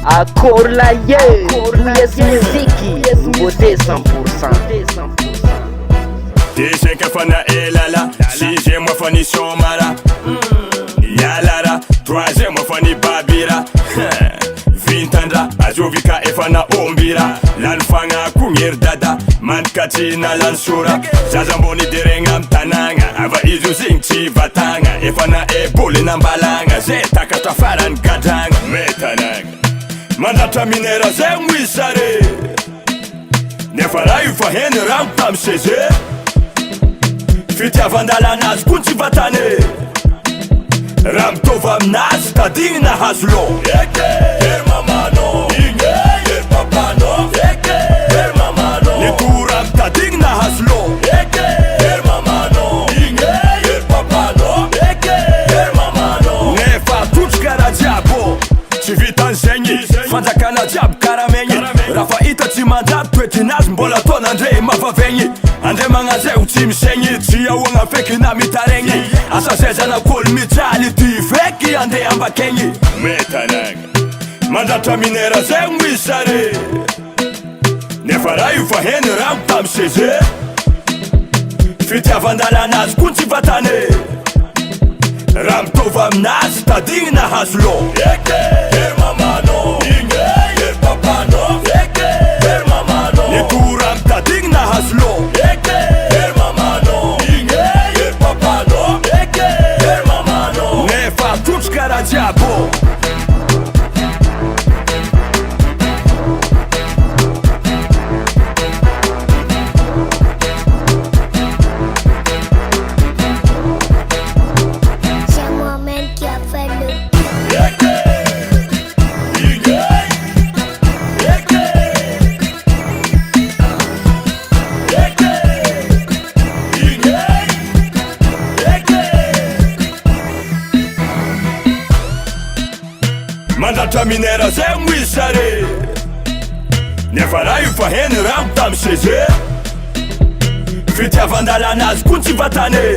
Accord la yes muziki, nouveauté 100%. Dizem que a fana é lala, sixième fani somara, yalara, troisième fani babira, vintandra, azovika e fana ombira, lan fanga kunger dada, man katina lan sura, zazamboni derenga mtananga, ava izu zingchi vatanga, e fana e boli nambalanga, zeta katafaran kadanga, metananga. Manatra minera zay mwisare, nefa io fa heny rano tam seze, fitiavan-dalana azy koa tsy vatane, raha mitovy aminazy tadigny nahazo lo. Eke, ery mamano, igny ery papano, eke, ery mamano, ny tora mitadigny nahazo lo. Eke, ery mamano, igny ery papano, eke, ery mamano, nefa atotry karaha jiabo, tsy vitan'zegny fanjakana jiaby karamegny, raha fa hita tsy manjary toetrinazy mbola ataon'andre mavavegny, andre magnazay ho tsy misegny, tsy ahoagna feky na mitaregny, asa zay zanak'olo mijaly ty feky andeha ambakegny. Metanagna mandratra minera zay mwisare, nefa raha io fa heny rano tam seze, fitiavan-dalana azy koa tsy vatane, raha mitovy aminazy tadigny nahazo lo. Eke, ery mamano, igny ery papano, eke, ery mamano, ny tora mitadigny nahazo lo. Eke, ery mamano, igny ery papano, eke, ery mamano, nefa atotry karaha jiabo. Mandratra minera zay mwisare, nefa raha io fa heny rano tam seze, fitiavan-dalana azy koa tsy vatane,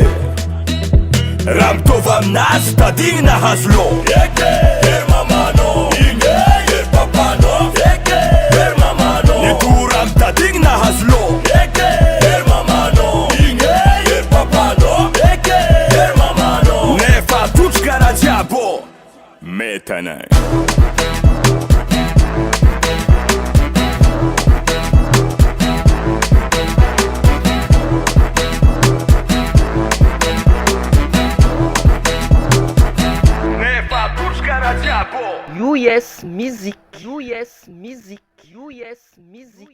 raha mitovy aminazy tadigny nahazo lo. Eke, ery mamano, igny ery papano, eke, ery mamano, ny tora mitadigny nahazo lo. Eke, ery mamano, igny ery papano, eke, ery mamano, nefa atotry karaha jiabo. Metanagna US Music, US Music, US Music.